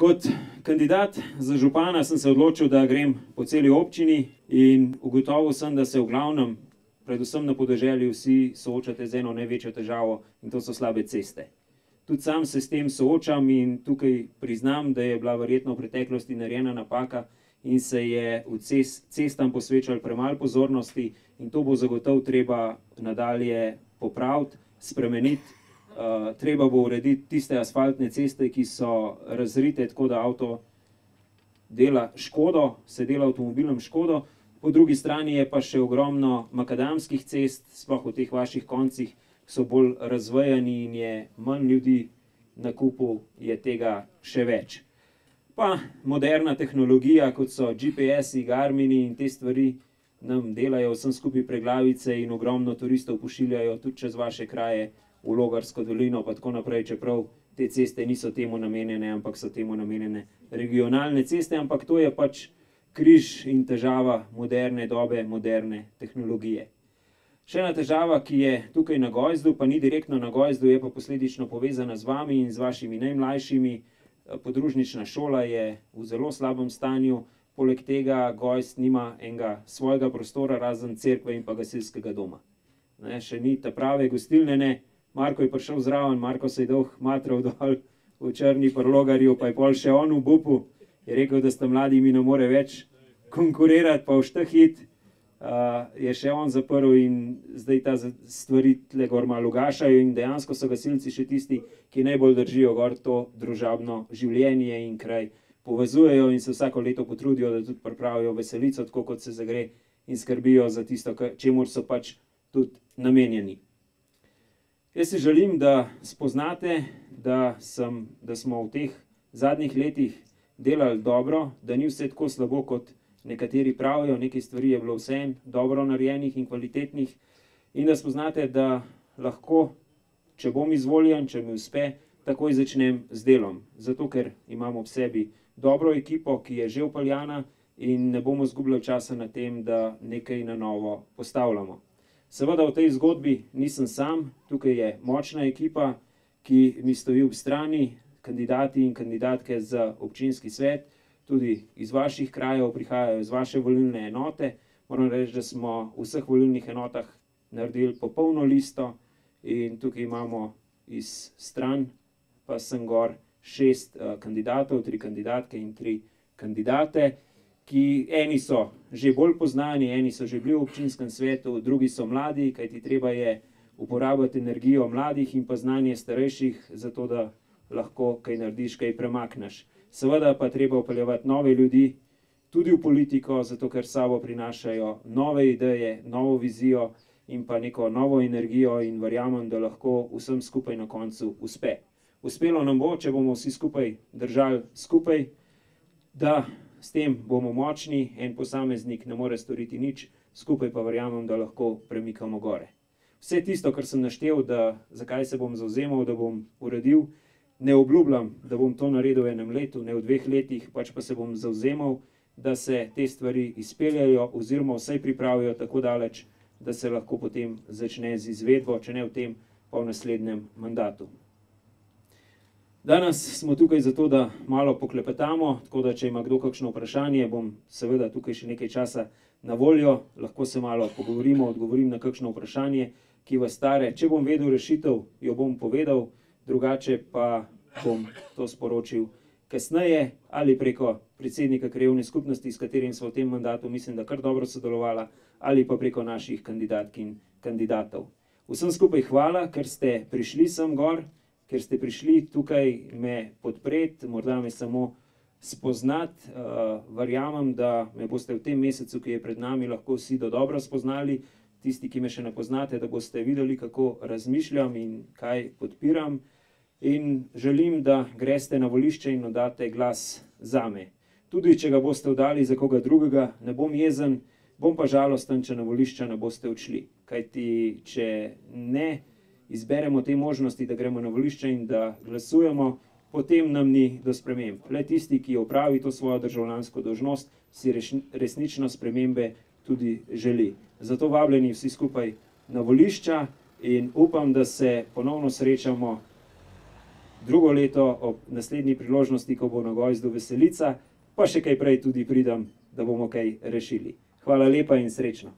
Kot kandidat za župana sem se odločil, da grem po celi občini in ugotovil sem, da se v glavnem, predvsem na podeželju, vsi soočate z eno največjo težavo in to so slabe ceste. Tudi sam se s tem soočam in tukaj priznam, da je bila verjetno v preteklosti narejena napaka in se je v cestam posvečalo premalo pozornosti in to bo zagotovo treba nadalje popraviti, spremeniti. Treba bo urediti tiste asfaltne ceste, ki so razrite tako, da avto dela škodo, se dela avtomobilom škodo. Po drugi strani je pa še ogromno makadamskih cest, sploh v teh vaših koncih, so bolj razvejani in je manj ljudi na kupu, je tega še več. Pa moderna tehnologija, kot so GPS-i, Garmini in te stvari, nam delajo vsem skupaj preglavice in ogromno turistov pošiljajo tudi čez vaše kraje, v Logarsko dolino pa tako naprej, čeprav te ceste niso temu namenjene, ampak so temu namenjene regionalne ceste, ampak to je pač križ in težava moderne dobe, moderne tehnologije. Še ena težava, ki je tukaj na Gojzdu, pa ni direktno na Gojzdu, je pa posledično povezana z vami in z vašimi najmlajšimi. Podružnična šola je v zelo slabem stanju, poleg tega Gojzd nima enega svojega prostora, razen cerkve in pa gasilskega doma. Še ni ta prave gostilne, ne. Marko je prišel zraven, Marko se je dolg matral dol v Črni pri Logarju, pa je pol še on v bupu, je rekel, da sta mladi, mi ne more več konkurirati, pa v štehit. Je še on zaprl in zdaj ta stvari tle gor malo ugašajo in dejansko so gasilci še tisti, ki najbolj držijo gor to družabno življenje in kraj povezujejo in se vsako leto potrudijo, da tudi pripravijo veselico, tako kot se zagre in skrbijo za tisto, čemur so pač tudi namenjeni. Jaz si želim, da spoznate, da smo v teh zadnjih letih delali dobro, da ni vse tako slabo, kot nekateri pravijo, nekaj stvari je bilo vseeno dobro narejenih in kvalitetnih in da spoznate, da lahko, če bom izvoljen, če mi uspe, takoj začnem z delom. Zato, ker imam ob sebi dobro ekipo, ki je že vpeljana in ne bomo izgubljali časa na tem, da nekaj na novo postavljamo. Seveda v tej zgodbi nisem sam, tukaj je močna ekipa, ki mi stoji ob strani, kandidati in kandidatke za občinski svet, tudi iz vaših krajev prihajajo, iz vaše volilne enote. Moram reči, da smo v vseh volilnih enotah naredili popolno listo in tukaj imamo iz stran, pa sem gor 6 kandidatov, 3 kandidatke in 3 kandidate, ki eni so že bolj poznani, eni so že bili v občinskem svetu, drugi so mladi, kajti treba je uporabiti energijo mladih in pa znanje starejših, zato da lahko kaj narediš, kaj premakneš. Seveda pa treba vpeljevati nove ljudi, tudi v politiko, zato ker sabo prinašajo nove ideje, novo vizijo in pa neko novo energijo in verjamem, da lahko vsem skupaj na koncu uspe. Uspelo nam bo, če bomo vsi skupaj držali skupaj, da s tem bomo močni, en posameznik ne more storiti nič, skupaj pa verjamem, da lahko premikamo gore. Vse tisto, kar sem naštel, zakaj se bom zavzemal, da bom uredil, ne obljubljam, da bom to naredil v enem letu, ne v 2 letih, pač pa se bom zavzemal, da se te stvari izpeljajo oziroma vsaj pripravijo tako daleč, da se lahko potem začne z izvedbo, če ne v tem, pa v naslednjem mandatu. Danes smo tukaj zato, da malo poklepetamo, tako da če ima kdo kakšno vprašanje, bom seveda tukaj še nekaj časa na voljo, lahko se malo pogovorimo, odgovorim na kakšno vprašanje, ki vas stare. Če bom vedel rešitev, jo bom povedal, drugače pa bom to sporočil kasneje ali preko predsednika krajevne skupnosti, s katerim smo v tem mandatu, mislim, da kar dobro sodelovala, ali pa preko naših kandidatk in kandidatov. Vsem skupaj hvala, ker ste prišli sem gor, ker ste prišli tukaj me podpreti, morda me samo spoznati. Verjamem, da me boste v tem mesecu, ki je pred nami, lahko vsi dobro spoznali. Tisti, ki me še ne poznate, da boste videli, kako razmišljam in kaj podpiram. In želim, da greste na volišče in oddate glas zame. Tudi, če ga boste oddali za koga drugega, ne bom jezen, bom pa žalosten, če na volišča ne boste odšli. Kajti, če ne izberemo te možnosti, da gremo na volišče in da glasujemo, potem nam ni do sprememb. Le tisti, ki opravi to svojo državljansko dolžnost, si resnično spremembe tudi želi. Zato vabljeni vsi skupaj na volišča in upam, da se ponovno srečamo drugo leto ob naslednji priložnosti, ko bo na Gojzdu veselica, pa še kaj prej tudi pridem, da bomo kaj rešili. Hvala lepa in srečno.